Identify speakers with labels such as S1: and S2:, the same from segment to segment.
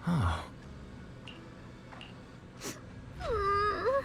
S1: Oh. Oh.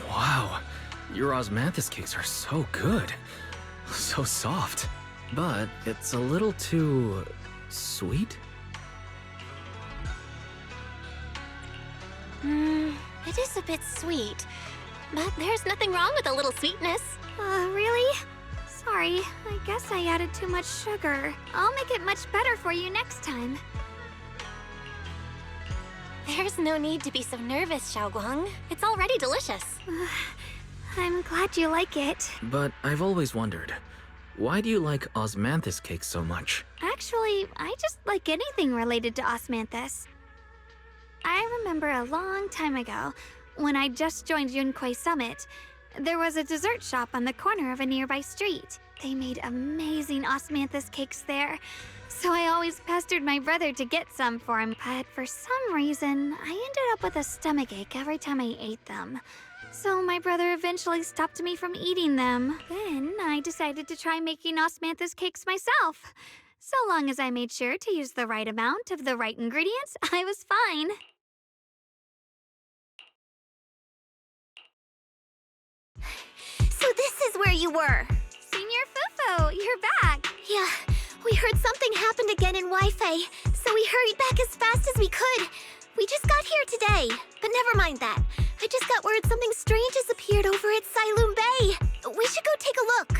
S1: Wow, your osmanthus cakes are so good. So soft. But it's a little too... sweet?
S2: It is a bit sweet. But there's nothing wrong with a little sweetness.
S3: Really? Sorry, I guess I added too much sugar. I'll make it much better for you next time.
S2: There's no need to be so nervous, Xiaoguang. It's already delicious.
S3: I'm glad you like it.
S1: But I've always wondered, why do you like osmanthus cakes so much?
S3: Actually, I just like anything related to osmanthus. I remember a long time ago, when I just joined Yunquei Summit, there was a dessert shop on the corner of a nearby street. They made amazing osmanthus cakes there, so I always pestered my brother to get some for him. But for some reason, I ended up with a stomachache every time I ate them. So my brother eventually stopped me from eating them. Then I decided to try making osmanthus cakes myself. So long as I made sure to use the right amount of the right ingredients, I was fine.
S2: So this is where you were.
S3: Senior Fufo, you're back.
S2: Yeah, we heard something happened again in Wi-Fi, so we hurried back as fast as we could. We just got here today, but never mind that. I just got word something strange has appeared over at Sailoon Bay. We should go take a look.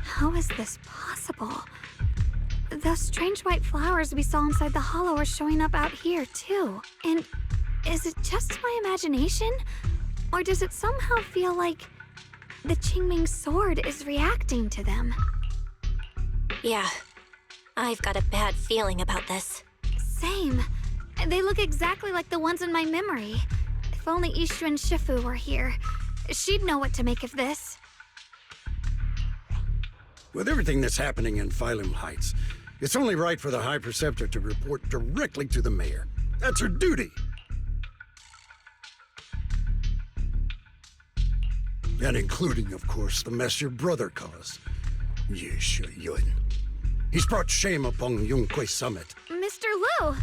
S3: How is this possible? Those strange white flowers we saw inside the hollow are showing up out here, too. And is it just my imagination? Or does it somehow feel like the Qingming sword is reacting to them?
S2: Yeah, I've got a bad feeling about this.
S3: Same. They look exactly like the ones in my memory. If only Ishu and Shifu were here, she'd know what to make of this.
S4: With everything that's happening in Phylum Heights, it's only right for the High Preceptor to report directly to the mayor. That's her duty. And including, of course, the mess your brother caused. Yeshu Yun. He's brought shame upon Yunquei Summit.
S3: Mr. Liu!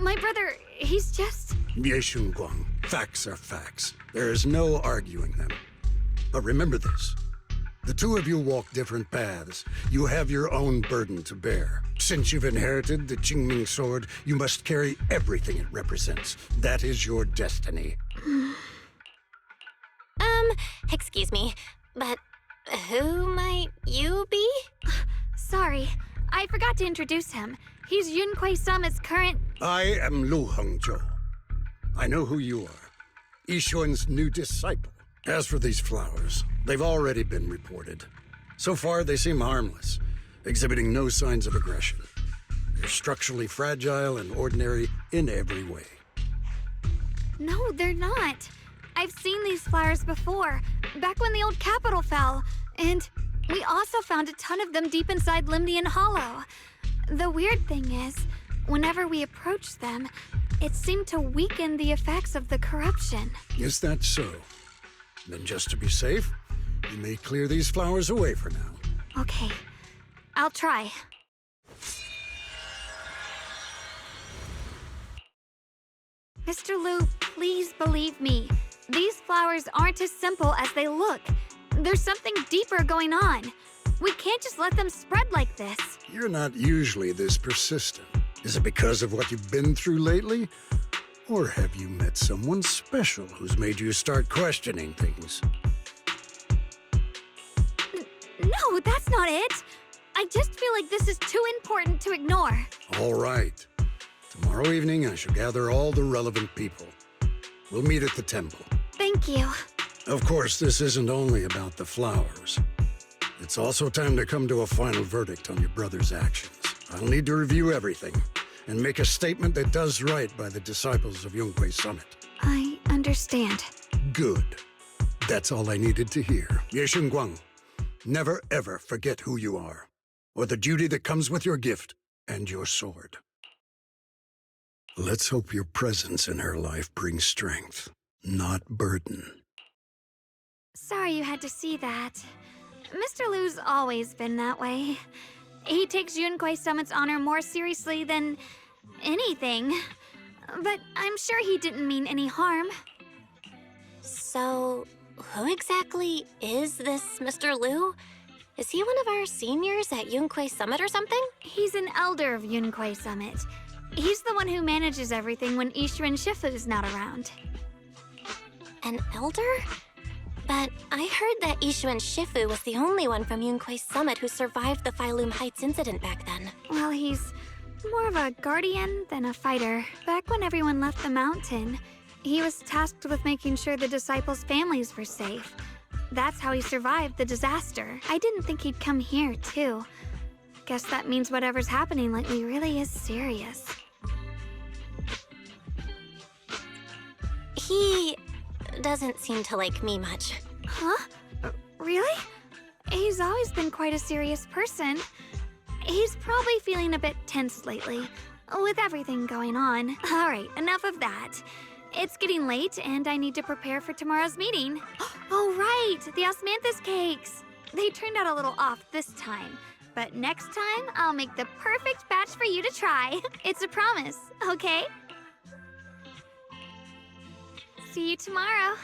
S3: My brother, he's just...
S4: Yeshun Guang, facts are facts. There is no arguing them. But remember this. The two of you walk different paths. You have your own burden to bear. Since you've inherited the Qingming sword, you must carry everything it represents. That is your destiny.
S2: Excuse me, but who might you be?
S3: Sorry, I forgot to introduce him. He's Yunquei Summit's current...
S4: I am Lu Hongzhou. I know who you are. Yishun's new disciple. As for these flowers, they've already been reported. So far, they seem harmless, exhibiting no signs of aggression. They're structurally fragile and ordinary in every way.
S3: No, they're not. I've seen these flowers before, back when the old capital fell. And we also found a ton of them deep inside Limnian Hollow. The weird thing is, whenever we approached them, it seemed to weaken the effects of the corruption.
S4: Is that so? Then just to be safe, you may clear these flowers away for now.
S3: Okay, I'll try. Mr. Liu, please believe me. These flowers aren't as simple as they look. There's something deeper going on. We can't just let them spread like this.
S4: You're not usually this persistent. Is it because of what you've been through lately? Or have you met someone special who's made you start questioning things?
S3: No, that's not it. I just feel like this is too important to ignore.
S4: All right. Tomorrow evening, I shall gather all the relevant people. We'll meet at the temple.
S3: Thank you.
S4: Of course, this isn't only about the flowers. It's also time to come to a final verdict on your brother's actions. I'll need to review everything and make a statement that does right by the disciples of Yunquei Summit.
S3: I understand.
S4: Good. That's all I needed to hear. Ye Guang, never ever forget who you are, or the duty that comes with your gift and your sword. Let's hope your presence in her life brings strength, not burden.
S3: Sorry you had to see that. Mr. Liu's always been that way. He takes Yunquei Summit's honor more seriously than anything. But I'm sure he didn't mean any harm.
S2: So, who exactly is this Mr. Liu? Is he one of our seniors at Yunquei Summit or something?
S3: He's an elder of Yunquei Summit. He's the one who manages everything when Ishu and Shifu's not around.
S2: An elder? But I heard that Ishu and Shifu was the only one from Yunquei Summit who survived the Phylum Heights incident back then.
S3: Well, he's more of a guardian than a fighter. Back when everyone left the mountain, he was tasked with making sure the disciples' families were safe. That's how he survived the disaster. I didn't think he'd come here, too. Guess that means whatever's happening lately really is serious.
S2: He doesn't seem to like me much.
S3: Huh? Really? He's always been quite a serious person. He's probably feeling a bit tense lately, with everything going on. Alright, enough of that. It's getting late, and I need to prepare for tomorrow's meeting. Oh right, the osmanthus cakes! They turned out a little off this time, but next time I'll make the perfect batch for you to try. It's a promise, okay? See you tomorrow.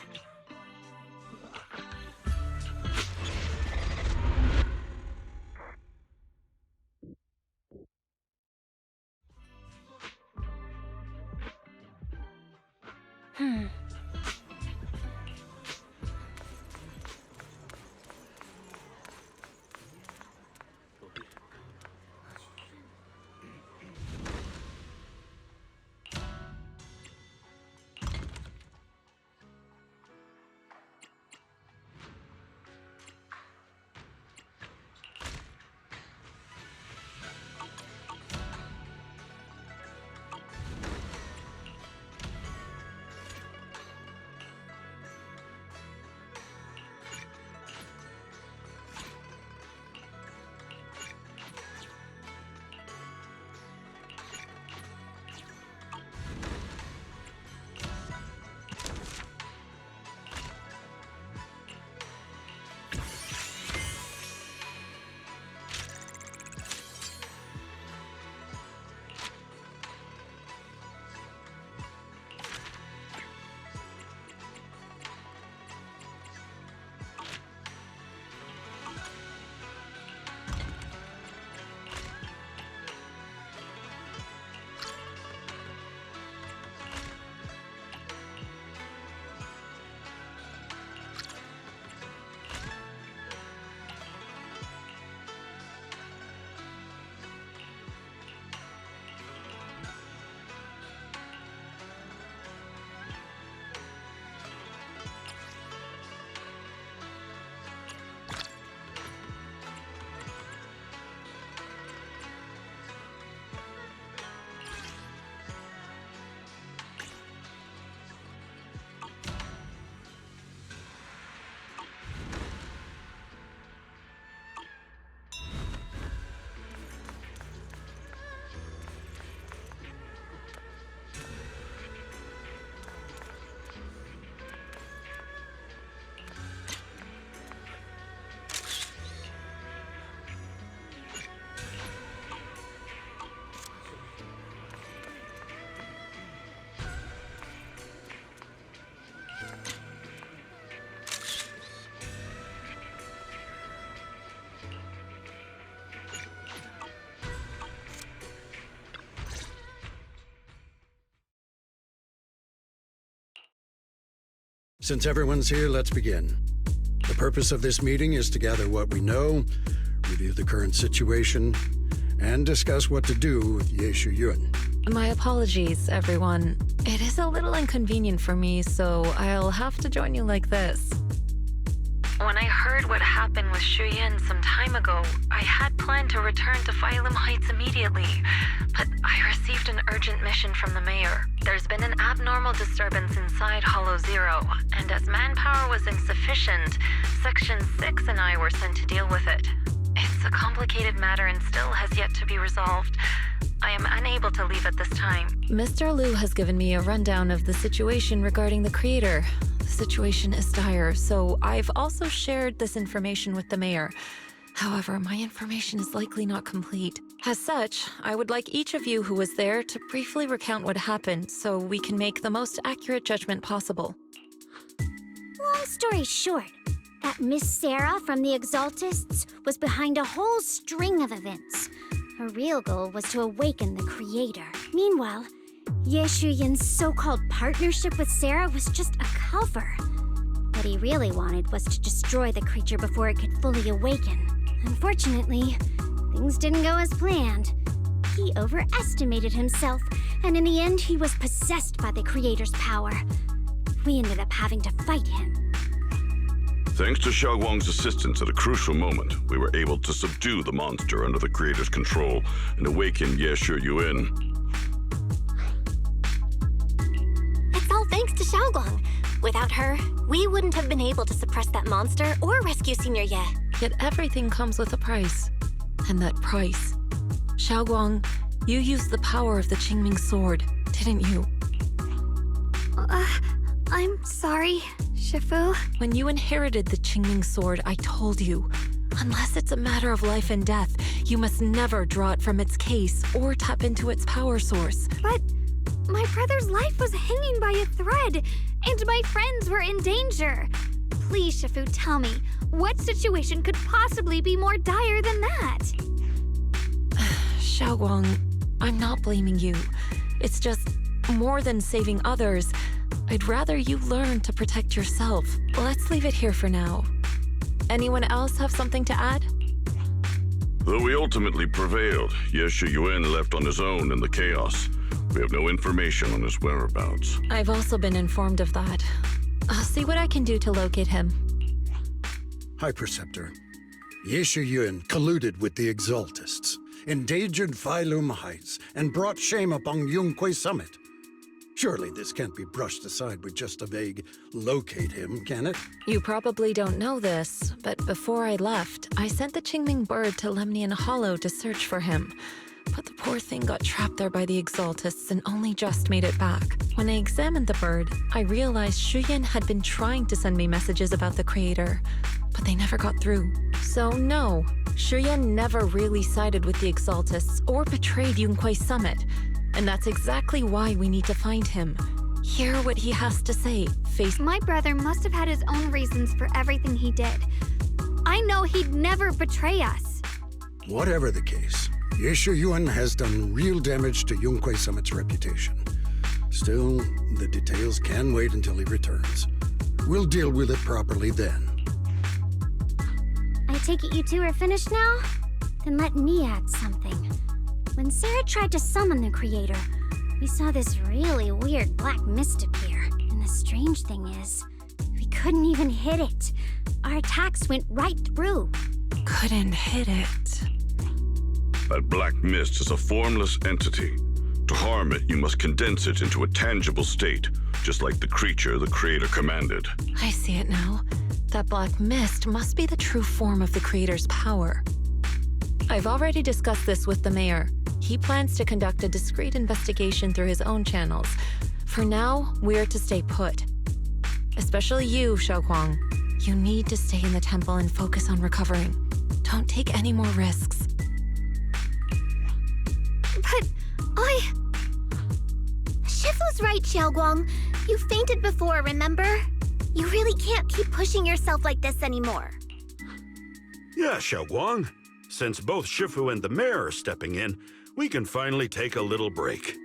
S4: Since everyone's here, let's begin. The purpose of this meeting is to gather what we know, review the current situation, and discuss what to do with Ye Shuyun.
S5: My apologies, everyone. It is a little inconvenient for me, so I'll have to join you like this. When I heard what happened with Shuyan some time ago, I had planned to return to Phylum Heights immediately, but I received an urgent mission from the mayor. There's been an abnormal disturbance inside Hollow Zero, and as manpower was insufficient, Section 6 and I were sent to deal with it. It's a complicated matter and still has yet to be resolved. I am unable to leave at this time. Mr. Liu has given me a rundown of the situation regarding the creator. The situation is dire, so I've also shared this information with the mayor. However, my information is likely not complete. As such, I would like each of you who was there to briefly recount what happened so we can make the most accurate judgment possible.
S2: Long story short, that Miss Sarah from the Exaltists was behind a whole string of events. Her real goal was to awaken the creator. Meanwhile, Ye Shuyin's so-called partnership with Sarah was just a cover. What he really wanted was to destroy the creature before it could fully awaken. Unfortunately, things didn't go as planned. He overestimated himself, and in the end he was possessed by the creator's power. We ended up having to fight him.
S6: Thanks to Xiaoguang's assistance at a crucial moment, we were able to subdue the monster under the creator's control and awaken Ye Shuyun.
S2: It's all thanks to Xiaoguang. Without her, we wouldn't have been able to suppress that monster or rescue Senior Ye.
S5: Yet everything comes with a price. And that price. Xiaoguang, you used the power of the Qingming sword, didn't you?
S3: I'm sorry, Shifu.
S5: When you inherited the Qingming sword, I told you, unless it's a matter of life and death, you must never draw it from its case or tap into its power source.
S3: But my brother's life was hanging by a thread, and my friends were in danger. Please, Shifu, tell me, what situation could possibly be more dire than that?
S5: Xiaoguang, I'm not blaming you. It's just more than saving others. I'd rather you learn to protect yourself. Let's leave it here for now. Anyone else have something to add?
S6: Though we ultimately prevailed, Ye Shuyun left on his own in the chaos. We have no information on his whereabouts.
S5: I've also been informed of that. I'll see what I can do to locate him.
S4: High Preceptor, Ye Shuyun colluded with the Exaltists, endangered Phylum Heights, and brought shame upon Yunquay Summit. Surely this can't be brushed aside with just a vague locate him, can it?
S5: You probably don't know this, but before I left, I sent the Qingming bird to Lemnian Hollow to search for him. But the poor thing got trapped there by the Exaltists and only just made it back. When I examined the bird, I realized Shuyan had been trying to send me messages about the creator, but they never got through. So no, Shuyan never really sided with the Exaltists or betrayed Yunquay Summit. And that's exactly why we need to find him. Hear what he has to say, face—
S3: My brother must have had his own reasons for everything he did. I know he'd never betray us.
S4: Whatever the case, Ye Shuyun has done real damage to Yunquay Summit's reputation. Still, the details can wait until he returns. We'll deal with it properly then.
S2: I take it you two are finished now? Then let me add something. When Sarah tried to summon the creator, we saw this really weird black mist appear. And the strange thing is, we couldn't even hit it. Our attacks went right through.
S5: Couldn't hit it.
S6: That black mist is a formless entity. To harm it, you must condense it into a tangible state, just like the creature the creator commanded.
S5: I see it now. That black mist must be the true form of the creator's power. I've already discussed this with the mayor. He plans to conduct a discreet investigation through his own channels. For now, we're to stay put. Especially you, Xiaoguang. You need to stay in the temple and focus on recovering. Don't take any more risks.
S3: But
S2: Shifu's right, Xiaoguang. You fainted before, remember? You really can't keep pushing yourself like this anymore.
S7: Yeah, Xiaoguang. Since both Shifu and the mayor are stepping in, we can finally take a little break.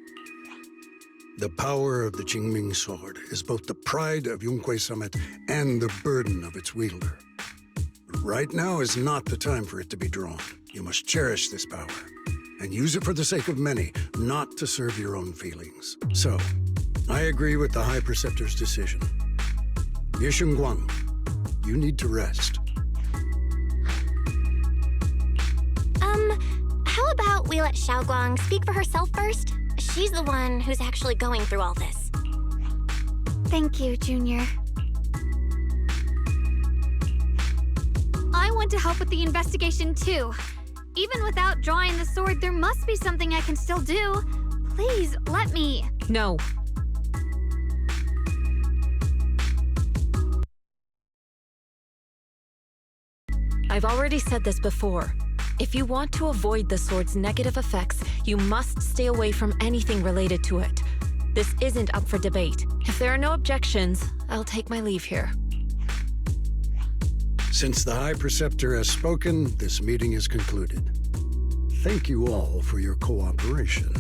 S4: The power of the Qingming sword is both the pride of Yunhui Summit and the burden of its wielder. Right now is not the time for it to be drawn. You must cherish this power and use it for the sake of many, not to serve your own feelings. So, I agree with the High Preceptor's decision. Yishun Guang, you need to rest.
S2: How about we let Xiaoguang speak for herself first? She's the one who's actually going through all this.
S3: Thank you, Junior. I want to help with the investigation too. Even without drawing the sword, there must be something I can still do. Please, let me.
S5: No. I've already said this before. If you want to avoid the sword's negative effects, you must stay away from anything related to it. This isn't up for debate. If there are no objections, I'll take my leave here.
S4: Since the High Preceptor has spoken, this meeting is concluded. Thank you all for your cooperation.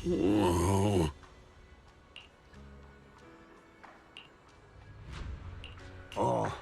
S4: Whoa. Oh.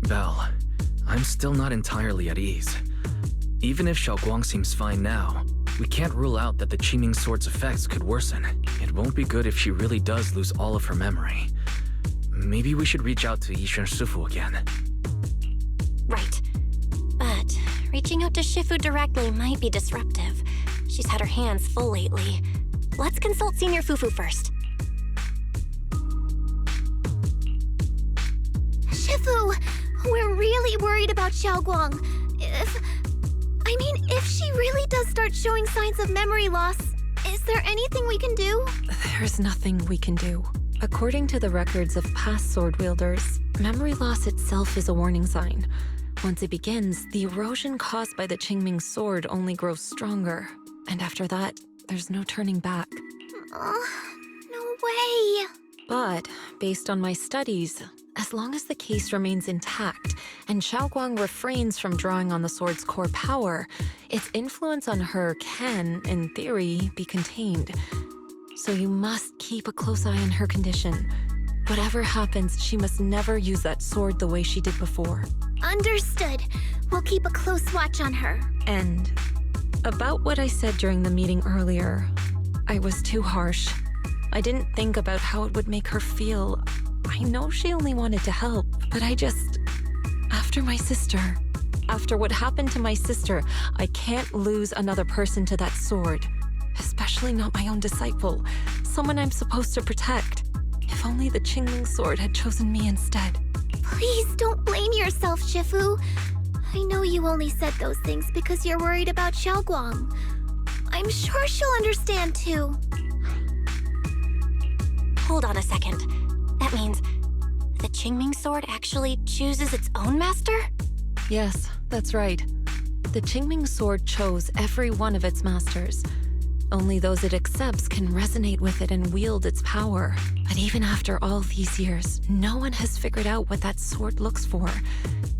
S1: Belle, I'm still not entirely at ease. Even if Xiaoguang seems fine now, we can't rule out that the Qingming sword's effects could worsen. It won't be good if she really does lose all of her memory. Maybe we should reach out to Yishen Shifu again.
S2: Right. But reaching out to Shifu directly might be disruptive. She's had her hands full lately. Let's consult Senior Fufu first. Shifu! We're really worried about Xiaoguang. If she really does start showing signs of memory loss, is there anything we can do?
S5: There's nothing we can do. According to the records of past sword wielders, memory loss itself is a warning sign. Once it begins, the erosion caused by the Qingming sword only grows stronger. And after that, there's no turning back.
S2: No way.
S5: But, based on my studies, as long as the case remains intact and Xiaoguang refrains from drawing on the sword's core power, its influence on her can, in theory, be contained. So you must keep a close eye on her condition. Whatever happens, she must never use that sword the way she did before.
S2: Understood. We'll keep a close watch on her.
S5: And about what I said during the meeting earlier, I was too harsh. I didn't think about how it would make her feel. I know she only wanted to help, but after what happened to my sister, I can't lose another person to that sword. Especially not my own disciple, someone I'm supposed to protect. If only the Qingming sword had chosen me instead.
S2: Please don't blame yourself, Shifu. I know you only said those things because you're worried about Xiaoguang. I'm sure she'll understand too. Hold on a second. That means the Qingming sword actually chooses its own master?
S5: Yes, that's right. The Qingming sword chose every one of its masters. Only those it accepts can resonate with it and wield its power. But even after all these years, no one has figured out what that sword looks for.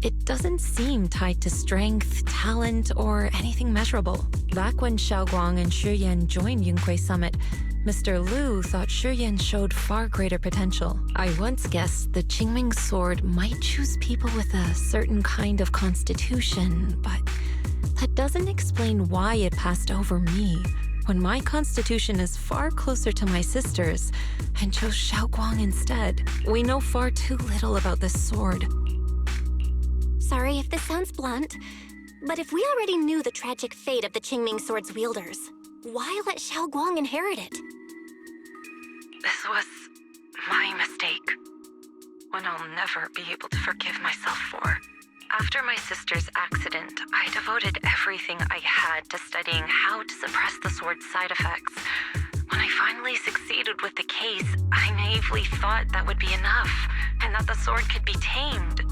S5: It doesn't seem tied to strength, talent, or anything measurable. Back when Xiaoguang and Shi Yan joined Yunhui Summit, Mr. Liu thought Shi Yan showed far greater potential. I once guessed the Qingming sword might choose people with a certain kind of constitution, but That doesn't explain why it passed over me, when my constitution is far closer to my sister's, and chose Xiaoguang instead. We know far too little about this sword.
S2: Sorry if this sounds blunt, but if we already knew the tragic fate of the Qingming sword's wielders, why let Xiaoguang inherit it?
S5: This was my mistake. One I'll never be able to forgive myself for. After my sister's accident, I devoted everything I had to studying how to suppress the sword's side effects. When I finally succeeded with the case, I naively thought that would be enough, and that the sword could be tamed.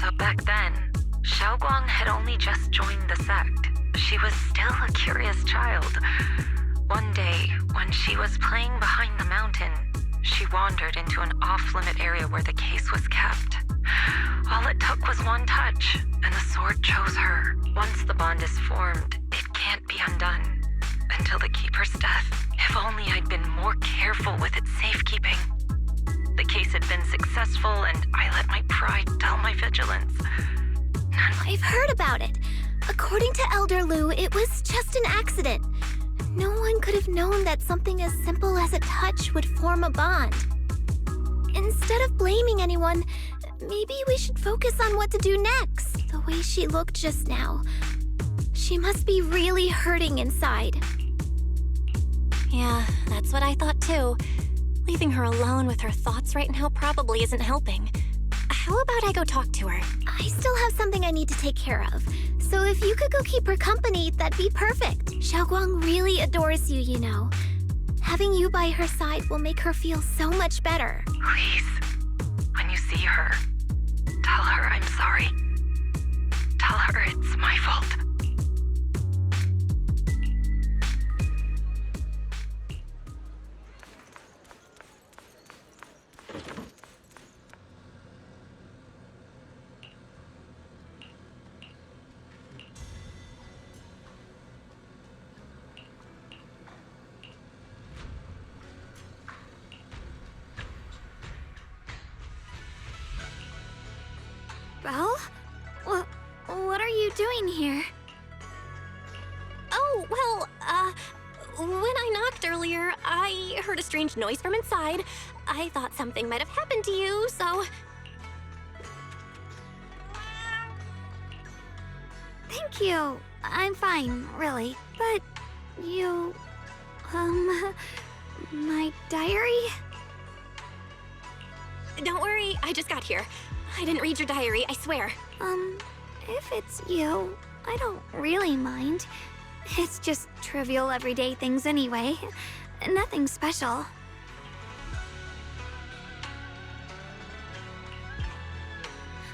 S5: So back then, Xiaoguang had only just joined the sect. She was still a curious child. One day, when she was playing behind the mountain, she wandered into an off-limit area where the case was kept. All it took was one touch, and the sword chose her. Once the bond is formed, it can't be undone. Until the Keeper's death. If only I'd been more careful with its safekeeping. The case had been successful, and I let my pride dull my vigilance.
S2: I've heard about it. According to Elder Lu, it was just an accident. No one could have known that something as simple as a touch would form a bond. Instead of blaming anyone, maybe we should focus on what to do next. The way she looked just now. She must be really hurting inside. Yeah, that's what I thought too. Leaving her alone with her thoughts right now probably isn't helping. How about I go talk to her? I still have something I need to take care of. So if you could go keep her company, that'd be perfect. Xiaoguang really adores you, you know. Having you by her side will make her feel so much better.
S5: Please, when you see her, tell her I'm sorry. Tell her it's my fault.
S3: Belle? What are you doing here?
S2: Oh, well, when I knocked earlier, I heard a strange noise from inside. I thought something might have happened to you, so...
S3: Thank you. I'm fine, really. But you... my diary?
S2: Don't worry, I just got here. I didn't read your diary, I swear.
S3: If it's you, I don't really mind. It's just trivial everyday things anyway. Nothing special.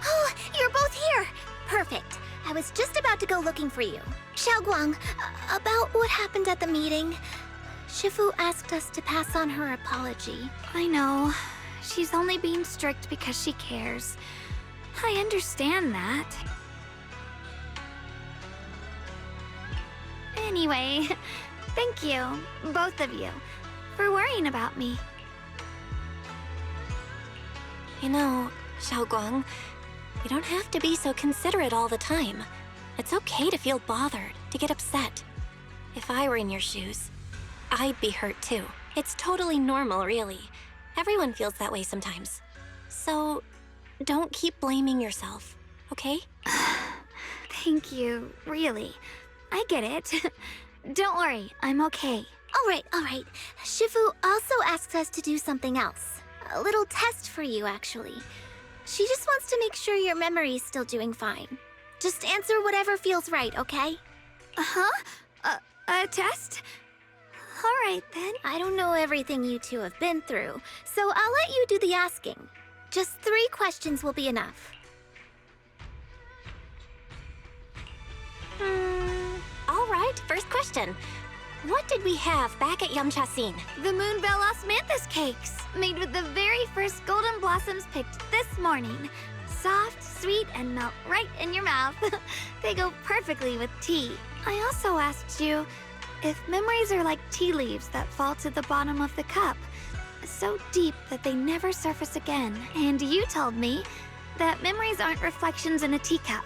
S2: Oh, you're both here! Perfect. I was just about to go looking for you. Xiaoguang, about what happened at the meeting. Shifu asked us to pass on her apology.
S3: I know. She's only being strict because she cares. I understand that. Anyway, thank you, both of you, for worrying about me.
S2: You know, Xiaoguang, you don't have to be so considerate all the time. It's okay to feel bothered, to get upset. If I were in your shoes, I'd be hurt too. It's totally normal, really. Everyone feels that way sometimes. So, don't keep blaming yourself, okay?
S3: Thank you, really. I get it. Don't worry, I'm okay.
S2: All right. Shifu also asks us to do something else. A little test for you, actually. She just wants to make sure your memory's still doing fine. Just answer whatever feels right, okay?
S3: Uh-huh? A test? All right, then.
S2: I don't know everything you two have been through, so I'll let you do the asking. Just 3 questions will be enough. All right, first question. What did we have back at Yamchasin?
S3: The Moonbell Osmanthus cakes, made with the very first golden blossoms picked this morning. Soft, sweet, and melt right in your mouth. They go perfectly with tea. I also asked you if memories are like tea leaves that fall to the bottom of the cup, so deep that they never surface again. And you told me that memories aren't reflections in a teacup.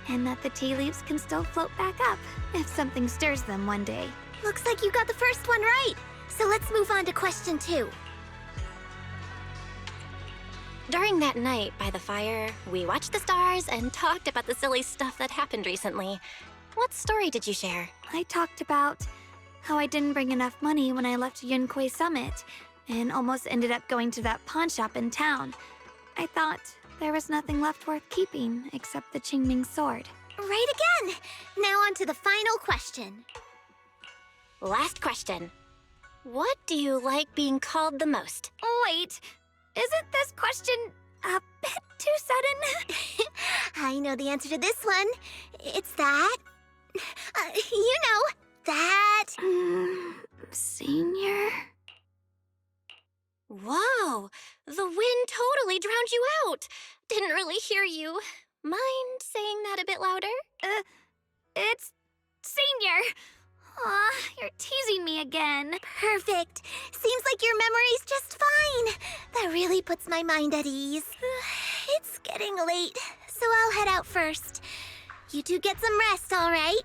S3: and that the tea leaves can still float back up if something stirs them one day.
S2: Looks like you got the first one right. So let's move on to question 2.
S8: During that night by the fire, we watched the stars and talked about the silly stuff that happened recently. What story did you share?
S3: I talked about how I didn't bring enough money when I left Yunquay Summit and almost ended up going to that pawn shop in town. I thought there was nothing left worth keeping except the Qingming sword.
S2: Right again! Now on to the final question.
S8: Last question. What do you like being called the most?
S3: Wait, isn't this question a bit too sudden?
S2: I know the answer to this one. It's that... that...
S3: Senior?
S8: Whoa! The wind totally drowned you out! Didn't really hear you. Mind saying that a bit louder?
S3: It's Senior. Aw, you're teasing me again.
S2: Perfect. Seems like your memory's just fine. That really puts my mind at ease. It's getting late, so I'll head out first. You two get some rest, all right?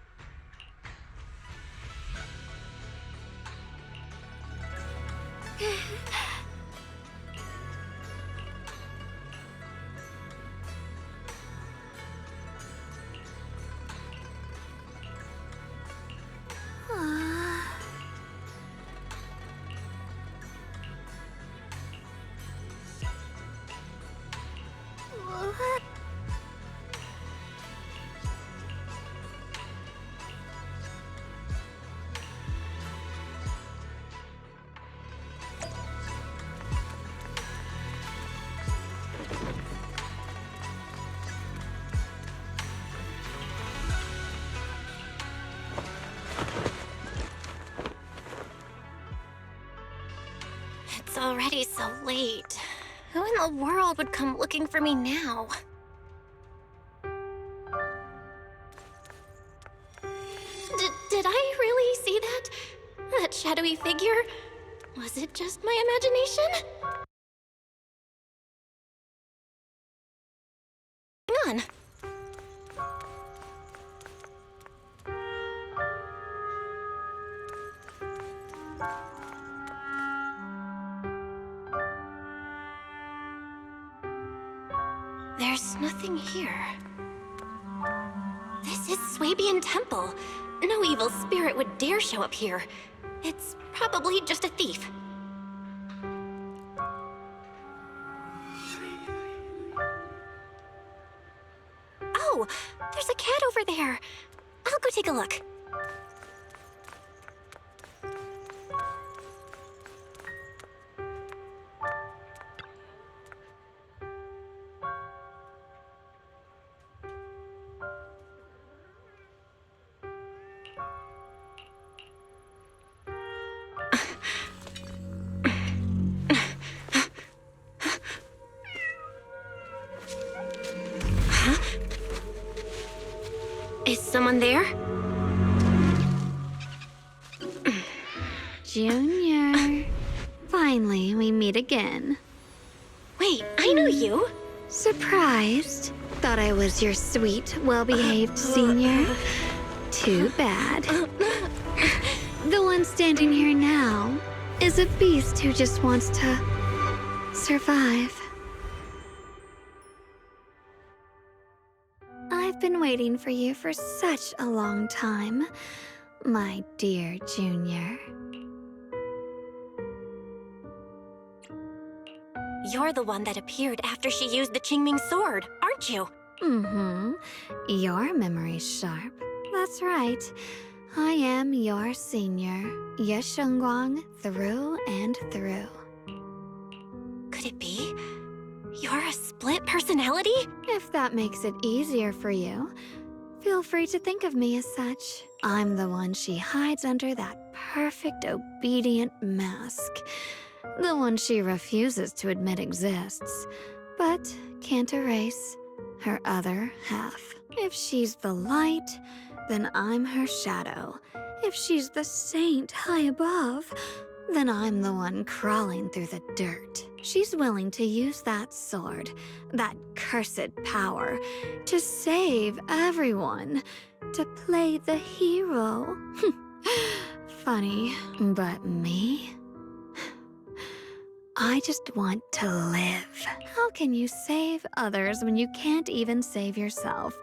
S3: What?
S8: It's already so late. Who in the world would come looking for me now? Did I really see that? That shadowy figure? Was it just my imagination? Hang on. There's nothing here. This is Swabian Temple. No evil spirit would dare show up here. It's probably just a thief. Oh, there's a cat over there. I'll go take a look. Is someone there?
S3: Junior. Finally, we meet again.
S8: Wait, I know you.
S3: Surprised? Thought I was your sweet, well-behaved senior? Too bad. The one standing here now is a beast who just wants to survive. I've been waiting for you for such a long time, my dear Junior.
S8: You're the one that appeared after she used the Qingming sword, aren't you?
S3: Mm-hmm. Your memory's sharp. That's right. I am your senior, Ye Shengguang, through and through.
S8: Could it be? You're a split personality?
S3: If that makes it easier for you, feel free to think of me as such. I'm the one she hides under that perfect, obedient mask. The one she refuses to admit exists, but can't erase her other half. If she's the light, then I'm her shadow. If she's the saint high above, then I'm the one crawling through the dirt. She's willing to use that sword, that cursed power, to save everyone, to play the hero. Funny, but me? I just want to live. How can you save others when you can't even save yourself?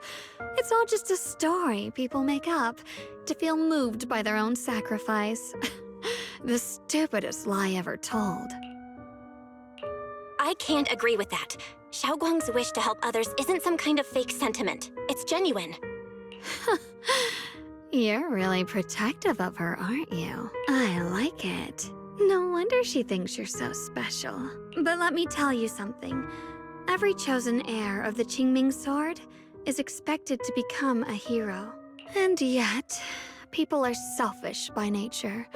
S3: It's all just a story people make up to feel moved by their own sacrifice. The stupidest lie ever told.
S8: I can't agree with that. Xiaoguang's wish to help others isn't some kind of fake sentiment. It's genuine.
S3: You're really protective of her, aren't you? I like it. No wonder she thinks you're so special. But let me tell you something. Every chosen heir of the Qingming sword is expected to become a hero. And yet, people are selfish by nature.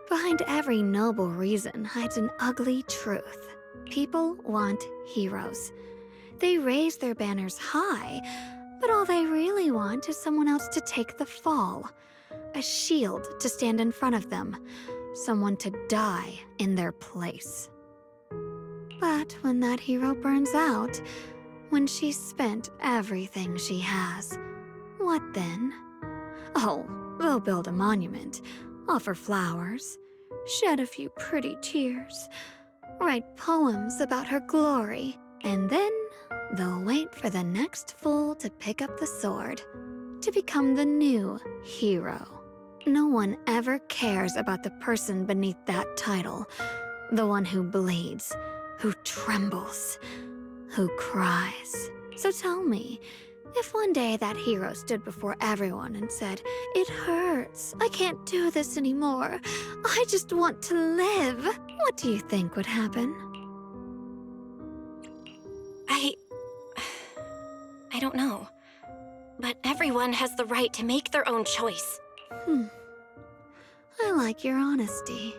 S3: Behind every noble reason hides an ugly truth. People want heroes. They raise their banners high, but all they really want is someone else to take the fall. A shield to stand in front of them. Someone to die in their place. But when that hero burns out, when she's spent everything she has, what then? Oh, they'll build a monument, offer flowers, shed a few pretty tears, write poems about her glory, and then they'll wait for the next fool to pick up the sword, to become the new hero. No one ever cares about the person beneath that title, the one who bleeds, who trembles, who cries. So tell me, if one day that hero stood before everyone and said, "It hurts, I can't do this anymore, I just want to live," what do you think would happen?
S8: I don't know. But everyone has the right to make their own choice.
S3: I like your honesty.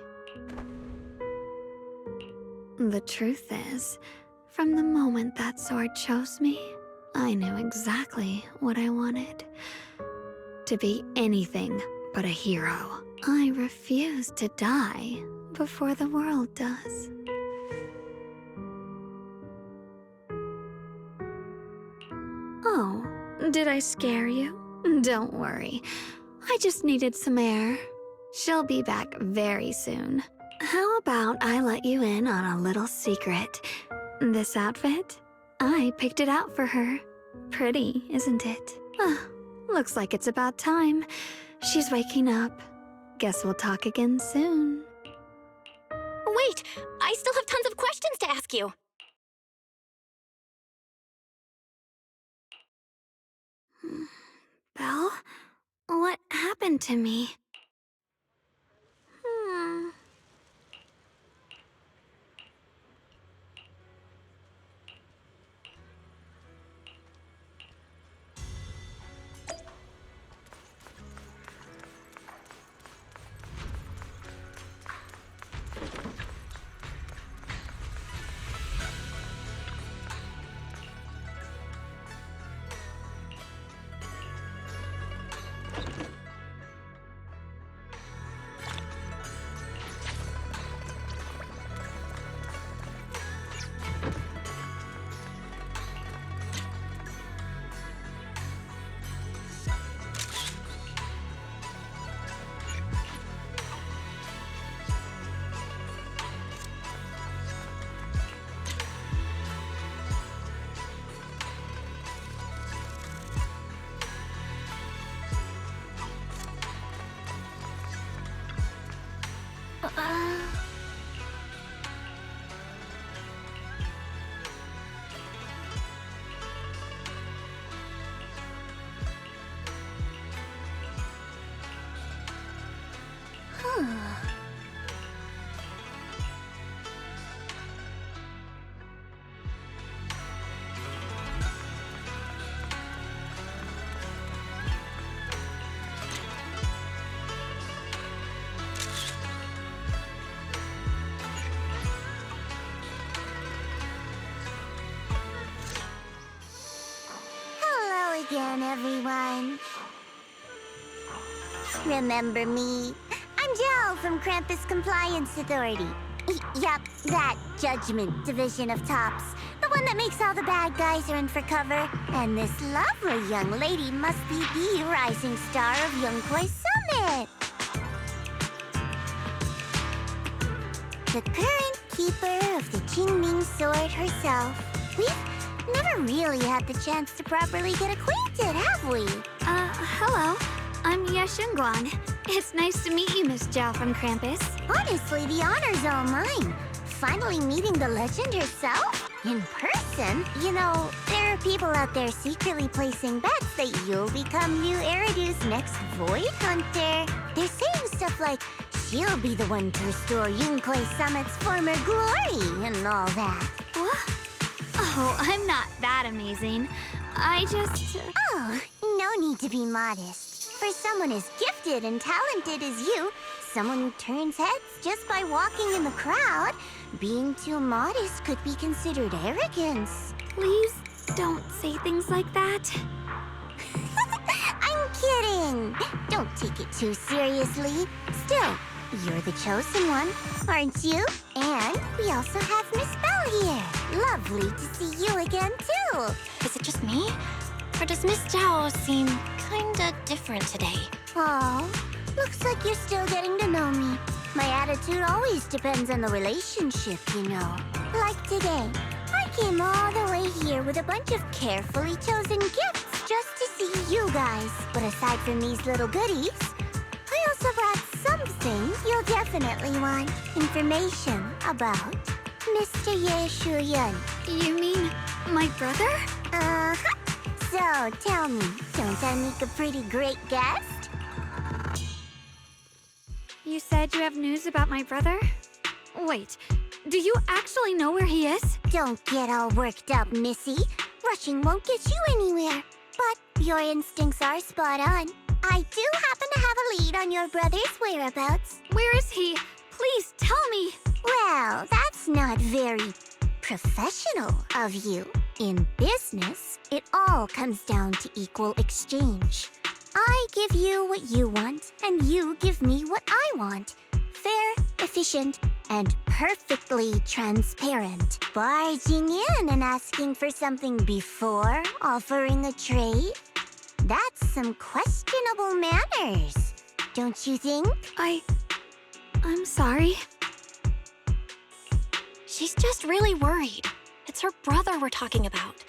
S3: The truth is, from the moment that sword chose me, I knew exactly what I wanted. To be anything but a hero. I refuse to die before the world does. Oh, did I scare you? Don't worry. I just needed some air. She'll be back very soon. How about I let you in on a little secret? This outfit? I picked it out for her. Pretty, isn't it? Looks like it's about time. She's waking up. Guess we'll talk again soon.
S8: Wait! I still have tons of questions to ask you!
S3: Belle? What happened to me?
S2: Hello again, everyone. Remember me? I'm Jill from Krampus Compliance Authority. Yup, that Judgment Division of Tops. The one that makes all the bad guys run for cover. And this lovely young lady must be the rising star of Yunkwai Summit. The current keeper of the Qingming Sword herself. We've never really had the chance to properly get acquainted, have we?
S3: Hello. I'm Yashunguang. It's nice to meet you, Miss Zhao from Krampus.
S2: Honestly, the honor's all mine. Finally meeting the legend herself? In person? You know, there are people out there secretly placing bets that you'll become new Eridu's next Void Hunter. They're saying stuff like, she'll be the one to restore Yunkwei Summit's former glory and all that.
S3: What? Oh, I'm not that amazing. I just...
S2: Oh, no need to be modest. For someone as gifted and talented as you, someone who turns heads just by walking in the crowd, being too modest could be considered arrogance.
S3: Please don't say things like that.
S2: I'm kidding. Don't take it too seriously. Still, you're the chosen one, aren't you? And we also have Miss Belle here. Lovely to see you again, too.
S8: Is it just me? Or does Miss Zhao seem kinda different today?
S2: Oh, looks like you're still getting to know me. My attitude always depends on the relationship, you know. Like today, I came all the way here with a bunch of carefully chosen gifts just to see you guys. But aside from these little goodies, I also brought something you'll definitely want. Information about Mr. Ye Shuyun.
S3: You mean my brother?
S2: Uh-huh. So, tell me, don't I make a pretty great guest?
S3: You said you have news about my brother? Wait, do you actually know where he is?
S2: Don't get all worked up, Missy. Rushing won't get you anywhere. But your instincts are spot on. I do happen to have a lead on your brother's whereabouts.
S3: Where is he? Please tell me.
S2: Well, that's not very professional of you. In business, it all comes down to equal exchange. I give you what you want, and you give me what I want. Fair, efficient, and perfectly transparent. Barging in and asking for something before offering a trade? That's some questionable manners, don't you think?
S3: I'm sorry.
S8: She's just really worried. It's her brother we're talking about.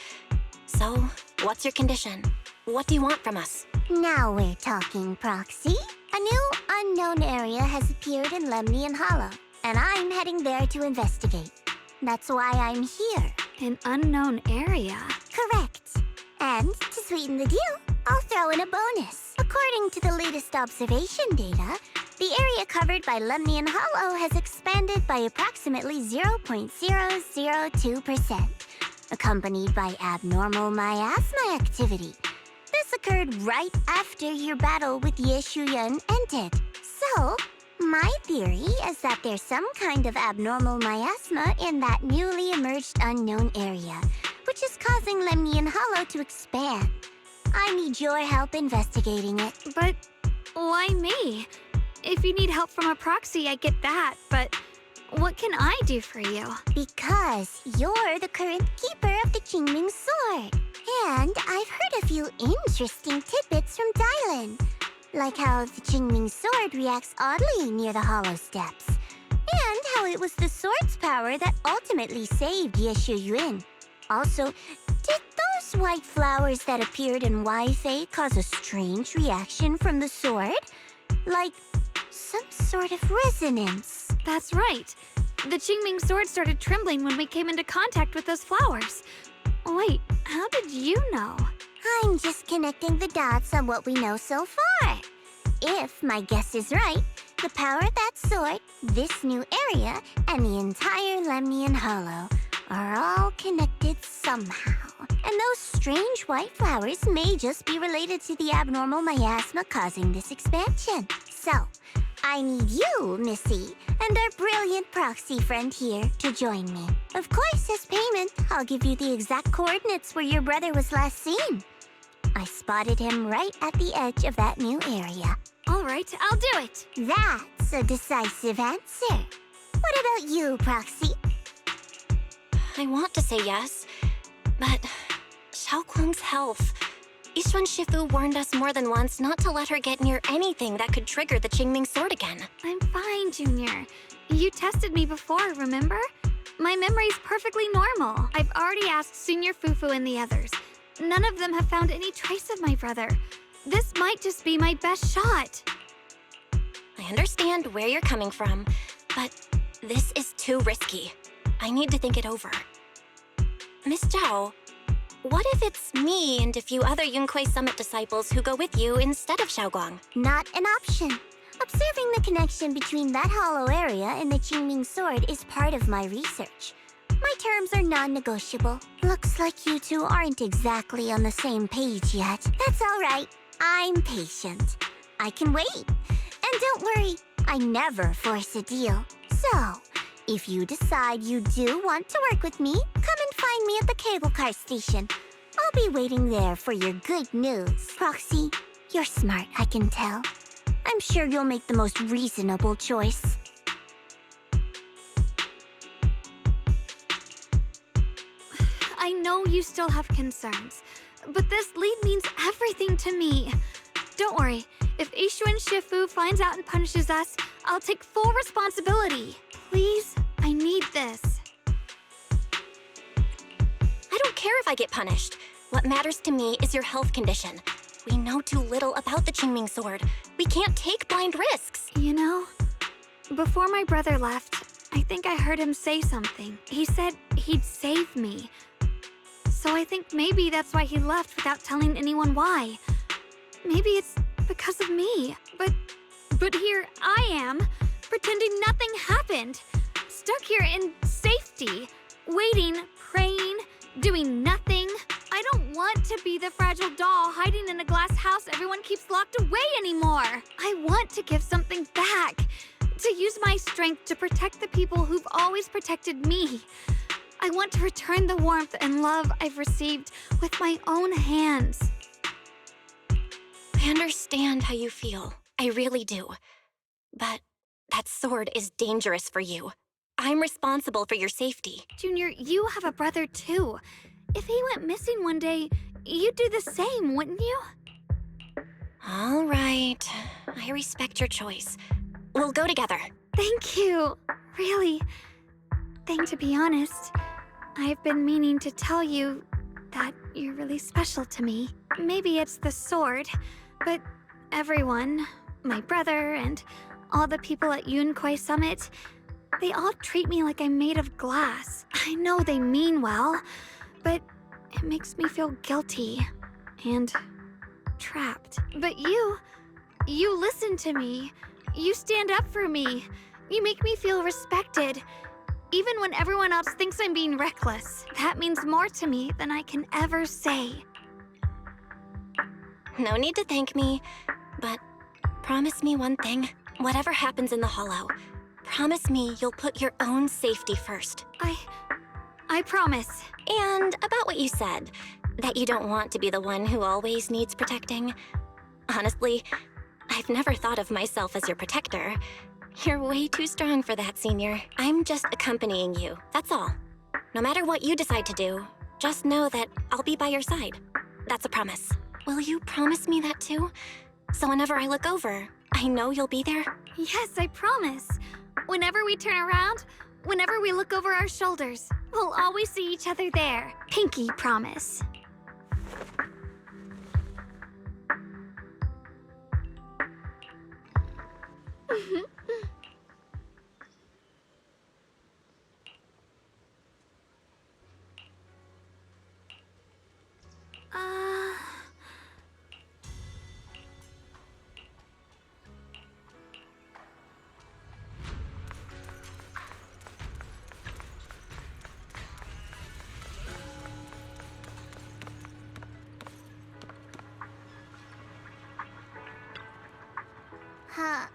S8: So, what's your condition? What do you want from us?
S2: Now we're talking, Proxy. A new unknown area has appeared in Lemnian Hollow, and I'm heading there to investigate. That's why I'm here.
S3: An unknown area?
S2: Correct. And to sweeten the deal, I'll throw in a bonus. According to the latest observation data, the area covered by Lemnian Hollow has expanded by approximately 0.002%, accompanied by abnormal miasma activity. This occurred right after your battle with Ye Shuyun ended. So, my theory is that there's some kind of abnormal miasma in that newly emerged unknown area, which is causing Lemnian Hollow to expand. I need your help investigating it.
S3: But why me? If you need help from a proxy, I get that, but what can I do for you?
S2: Because you're the current keeper of the Qingming Sword. And I've heard a few interesting tidbits from Dylan. Like how the Qingming Sword reacts oddly near the Hollow Steps. And how it was the sword's power that ultimately saved Ye Shuyun. Also, did those white flowers that appeared in Wi-Fi cause a strange reaction from the sword? Like some sort of resonance.
S3: That's right. The Qingming sword started trembling when we came into contact with those flowers. Wait, how did you know?
S2: I'm just connecting the dots on what we know so far. If my guess is right, the power of that sword, this new area, and the entire Lemnian Hollow are all connected somehow. And those strange white flowers may just be related to the abnormal miasma causing this expansion. So, I need you, Missy, and our brilliant proxy friend here to join me. Of course, as payment, I'll give you the exact coordinates where your brother was last seen. I spotted him right at the edge of that new area.
S3: All right, I'll do it.
S2: That's That's a decisive answer. What about you, Proxy?
S8: I want to say yes, but Xiaoguang's health. Yixuan Shifu warned us more than once not to let her get near anything that could trigger the Qingming sword again.
S3: I'm fine, Junior. You tested me before, remember? My memory's perfectly normal. I've already asked Senior Fufu and the others. None of them have found any trace of my brother. This might just be my best shot.
S8: I understand where you're coming from, but this is too risky. I need to think it over. Miss Zhao, what if it's me and a few other Yunquei Summit disciples who go with you instead of Xiaoguang?
S2: Not an option. Observing the connection between that hollow area and the Qingming sword is part of my research. My terms are non-negotiable. Looks like you two aren't exactly on the same page yet. That's all right. I'm patient. I can wait. And don't worry, I never force a deal. So, if you decide you do want to work with me, come and find me at the cable car station. I'll be waiting there for your good news. Proxy, you're smart, I can tell. I'm sure you'll make the most reasonable choice.
S3: I know you still have concerns, but this lead means everything to me. Don't worry, if Yixuan Shifu finds out and punishes us, I'll take full responsibility. Please, I need this.
S8: I don't care if I get punished. What matters to me is your health condition. We know too little about the Qingming sword. We can't take blind risks.
S3: You know, before my brother left, I think I heard him say something. He said he'd save me. So I think maybe that's why he left without telling anyone why. Maybe it's because of me. But here I am, pretending nothing happened. Stuck here in safety, waiting, praying, doing nothing. I don't want to be the fragile doll hiding in a glass house everyone keeps locked away anymore. I want to give something back. To use my strength to protect the people who've always protected me. I want to return the warmth and love I've received with my own hands.
S8: I understand how you feel. I really do. But that sword is dangerous for you. I'm responsible for your safety.
S3: Junior, you have a brother too. If he went missing one day, you'd do the same, wouldn't you?
S8: All right. I respect your choice. We'll go together.
S3: Thank you. Really. To be honest, I've been meaning to tell you that you're really special to me. Maybe it's the sword, but everyone, my brother and all the people at Yunquei Summit, they all treat me like I'm made of glass. I know they mean well, but it makes me feel guilty and trapped. But you listen to me. You stand up for me. You make me feel respected. Even when everyone else thinks I'm being reckless. That means more to me than I can ever say.
S8: No need to thank me, but promise me one thing. Whatever happens in the Hollow, promise me you'll put your own safety first.
S3: I promise.
S8: And about what you said, that you don't want to be the one who always needs protecting. Honestly, I've never thought of myself as your protector. You're way too strong for that, Senior. I'm just accompanying you, that's all. No matter what you decide to do, just know that I'll be by your side. That's a promise. Will you promise me that too? So whenever I look over, I know you'll be there?
S3: Yes, I promise. Whenever we turn around, whenever we look over our shoulders, we'll always see each other there. Pinky promise.
S2: Huh?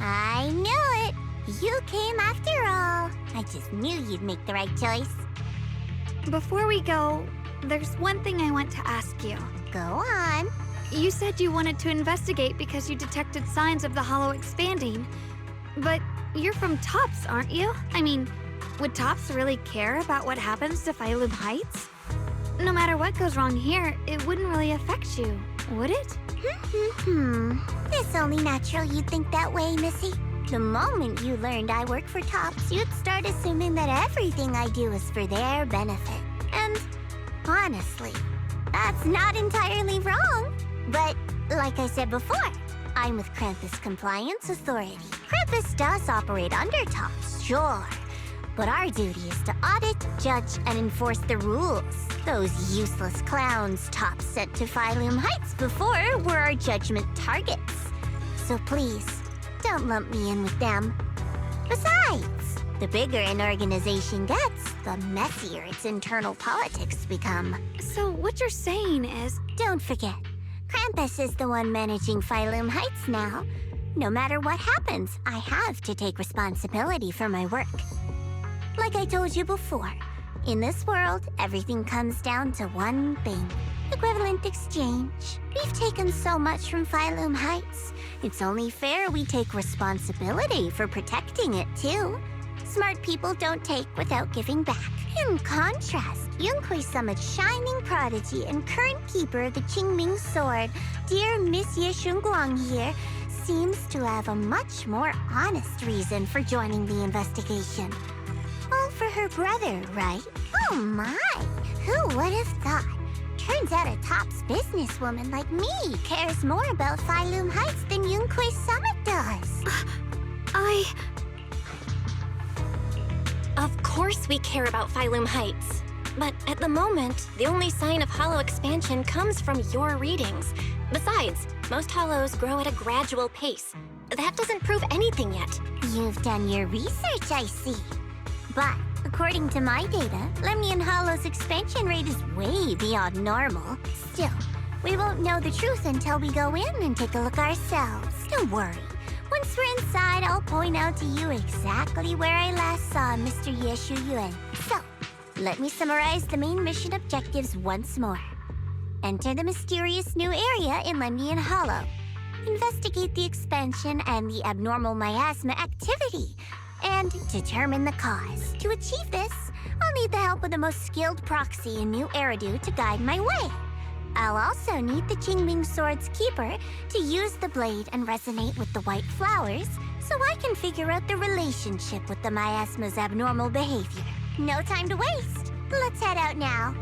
S2: I knew it! You came after all. I just knew you'd make the right choice.
S3: Before we go, there's one thing I want to ask you.
S2: Go on.
S3: You said you wanted to investigate because you detected signs of the hollow expanding. But you're from Tops, aren't you? I mean, would Tops really care about what happens to Phylum Heights? No matter what goes wrong here, it wouldn't really affect you, would it?
S2: It's only natural you'd think that way, Missy. The moment you learned I work for Tops, you'd start assuming that everything I do is for their benefit. And honestly, that's not entirely wrong. But like I said before, I'm with Krampus Compliance Authority. Krampus does operate under Tops, sure. But our duty is to audit, judge, and enforce the rules. Those useless clowns Tops sent to Phylum Heights before were our judgment targets. So please, don't lump me in with them. Besides, the bigger an organization gets, the messier its internal politics become.
S3: So what you're saying is...
S2: Don't forget, Krampus is the one managing Phylum Heights now. No matter what happens, I have to take responsibility for my work. Like I told you before, in this world, everything comes down to one thing. Equivalent exchange. We've taken so much from Phylum Heights. It's only fair we take responsibility for protecting it, too. Smart people don't take without giving back. In contrast, Yunhui Summit's shining prodigy and current keeper of the Qingming Sword, dear Miss Ye Shunguang here, seems to have a much more honest reason for joining the investigation. All for her brother, right? Oh my! Who would have thought? Turns out a Tops businesswoman like me cares more about Phylum Heights than Yunhui Summit does.
S8: Of course we care about Phylum Heights. But at the moment, the only sign of hollow expansion comes from your readings. Besides, most hollows grow at a gradual pace. That doesn't prove anything yet.
S2: You've done your research, I see. But according to my data, Lemnian Hollow's expansion rate is way beyond normal. Still, we won't know the truth until we go in and take a look ourselves. Don't worry. Once we're inside, I'll point out to you exactly where I last saw Mr. Ye Shuyuan. So, let me summarize the main mission objectives once more. Enter the mysterious new area in Lemnian Hollow. Investigate the expansion and the abnormal miasma activity. And determine the cause. To achieve this, I'll need the help of the most skilled proxy in New Eridu to guide my way. I'll also need the Qingming Sword's keeper to use the blade and resonate with the white flowers so I can figure out the relationship with the miasma's abnormal behavior. No time to waste. Let's head out now.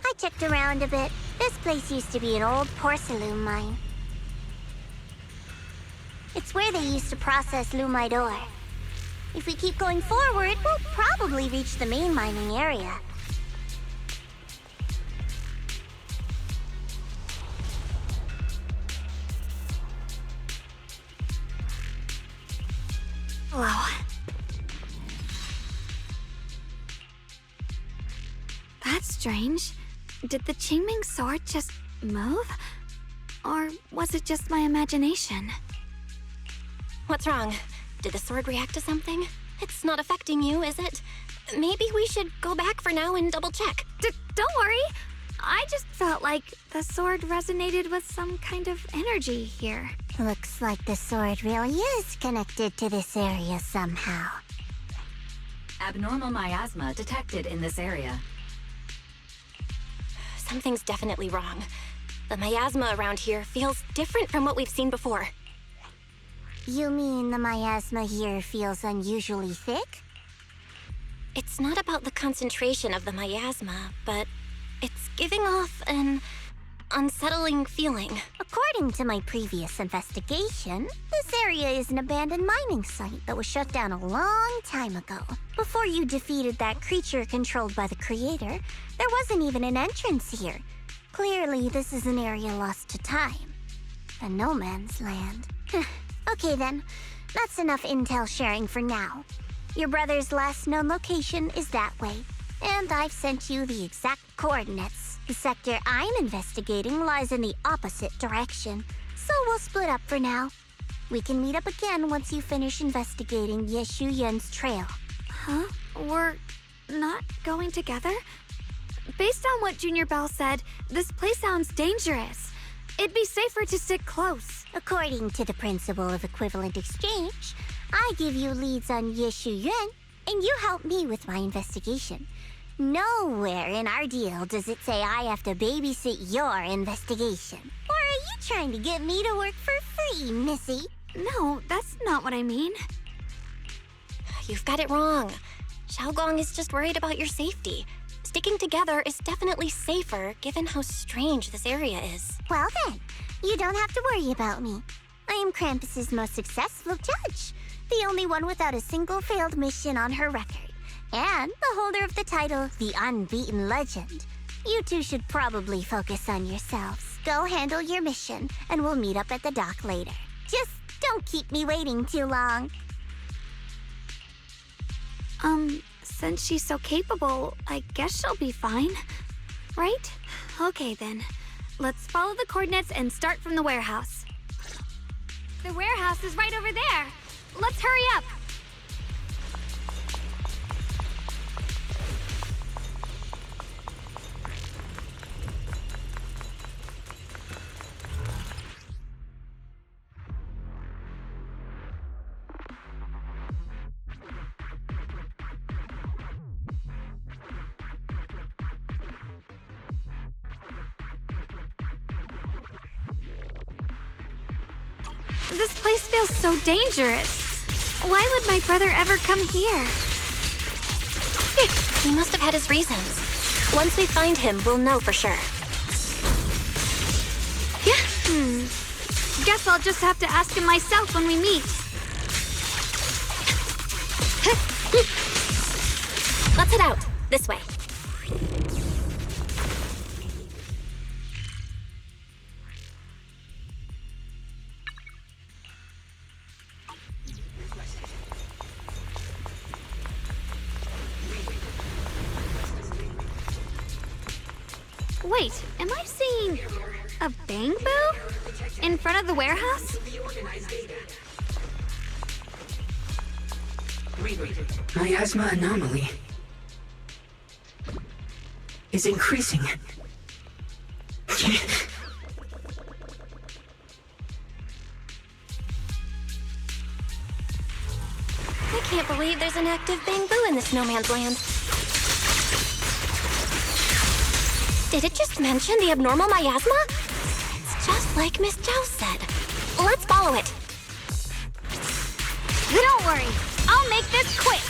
S2: I checked around a bit. This place used to be an old porcelain mine. It's where they used to process lumite ore. If we keep going forward, we'll probably reach the main mining area.
S3: Hello. That's strange. Did the Qingming Sword just move? Or was it just my imagination?
S8: What's wrong? Did the sword react to something? It's not affecting you, is it? Maybe we should go back for now and double check.
S3: Don't worry. I just felt like the sword resonated with some kind of energy here.
S2: Looks like the sword really is connected to this area somehow.
S9: Abnormal miasma detected in this area.
S8: Something's definitely wrong. The miasma around here feels different from what we've seen before.
S2: You mean the miasma here feels unusually thick?
S8: It's not about the concentration of the miasma, but it's giving off an unsettling feeling.
S2: According to my previous investigation, this area is an abandoned mining site that was shut down a long time ago. Before you defeated that creature controlled by the creator, there wasn't even an entrance here. Clearly, this is an area lost to time. A no man's land. Okay then, that's enough intel sharing for now. Your brother's last known location is that way, and I've sent you the exact coordinates. The sector I'm investigating lies in the opposite direction, so we'll split up for now. We can meet up again once you finish investigating Yeshu Yun's trail.
S3: Huh? We're not going together? Based on what Junior Bell said, this place sounds dangerous. It'd be safer to stick close.
S2: According to the principle of equivalent exchange, I give you leads on Yeshu Yun, and you help me with my investigation. Nowhere in our deal does it say I have to babysit your investigation. Or are you trying to get me to work for free, Missy?
S3: No, that's not what I mean.
S8: You've got it wrong. Xiaogong is just worried about your safety. Sticking together is definitely safer given how strange this area is.
S2: Well then, you don't have to worry about me. I am Krampus's most successful judge, the only one without a single failed mission on her record, and the holder of the title, the Unbeaten Legend. You two should probably focus on yourselves. Go handle your mission, and we'll meet up at the dock later. Just don't keep me waiting too long.
S3: Since she's so capable, I guess she'll be fine. Right? Okay then. Let's follow the coordinates and start from the warehouse. The warehouse is right over there. Let's hurry up. This place feels so dangerous. Why would my brother ever come here?
S8: He must have had his reasons. Once we find him, we'll know for sure.
S3: Guess I'll just have to ask him myself when we meet.
S8: Let's head out. This way.
S3: Wait, am I seeing a bamboo in front of the warehouse?
S10: Miasma anomaly is increasing.
S8: I can't believe there's an active bamboo in this no man's land. Did it just mention the abnormal miasma? It's just like Miss Zhao said. Let's follow it.
S3: Don't worry, I'll make this quick.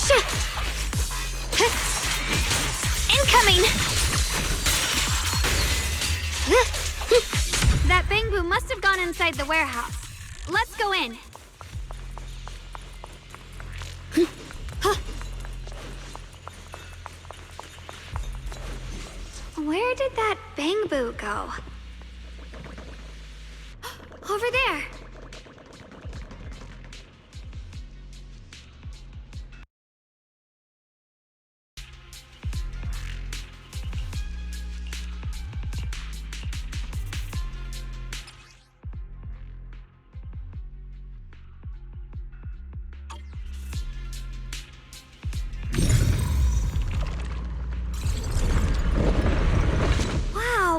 S3: Shit! Incoming! That bamboo must have gone inside the warehouse. Let's go in. Where did that bamboo go? Over there!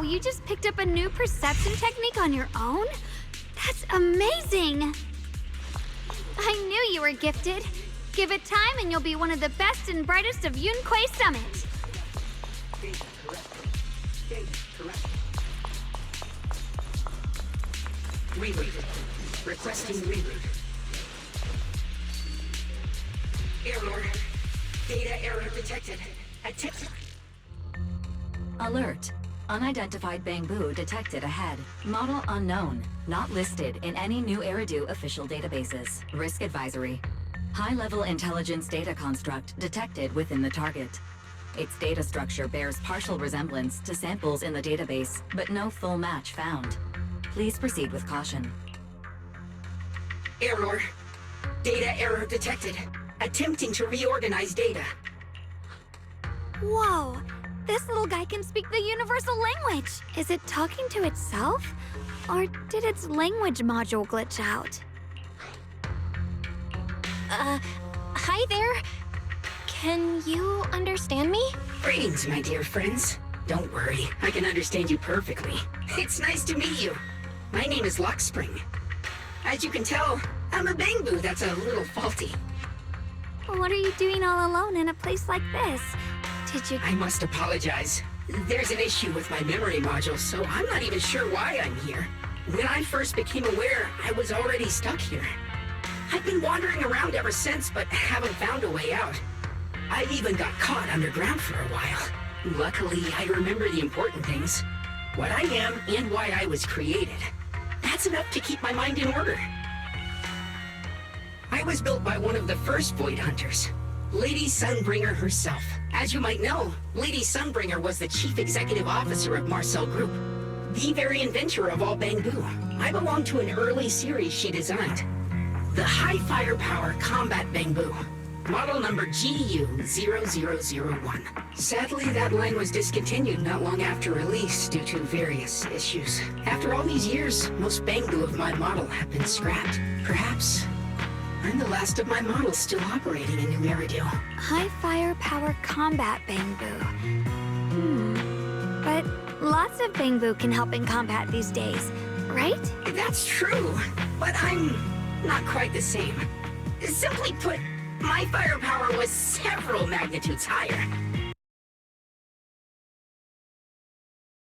S3: You just picked up a new perception technique on your own? That's amazing! I knew you were gifted. Give it time and you'll be one of the best and brightest of Yunquay Summit.
S10: Reroute. Requesting reroute. Airlord. Data error detected. Attempt.
S9: Alert. Unidentified Bangbu detected ahead. Model unknown. Not listed in any new Eridu official databases. Risk advisory. High-level intelligence data construct detected within the target. Its data structure bears partial resemblance to samples in the database, but no full match found. Please proceed with caution.
S10: Airlord. Data error detected. Attempting to reorganize data.
S3: Whoa! This little guy can speak the universal language! Is it talking to itself? Or did its language module glitch out?
S8: Hi there. Can you understand me?
S10: Greetings, my dear friends. Don't worry, I can understand you perfectly. It's nice to meet you. My name is Luckspring. As you can tell, I'm a Bangbu that's a little faulty.
S3: What are you doing all alone in a place like this? Did you...
S10: I must apologize. There's an issue with my memory module, so I'm not even sure why I'm here. When I first became aware, I was already stuck here. I've been wandering around ever since, but haven't found a way out. I even got caught underground for a while. Luckily, I remember the important things. What I am and why I was created. That's enough to keep my mind in order. I was built by one of the first Void Hunters, Lady Sunbringer herself. As you might know, Lady Sunbringer was the chief executive officer of Marcel Group, the very inventor of all Bangbu. I belong to an early series she designed, the High Firepower Combat Bangbu, model number GU0001. Sadly, that line was discontinued not long after release due to various issues. After all these years, most Bangbu of my model have been scrapped. Perhaps I'm the last of my models still operating in New Eridu.
S3: High firepower combat Bangbu. But lots of Bangbu can help in combat these days, right?
S10: That's true, but I'm not quite the same. Simply put, my firepower was several magnitudes higher.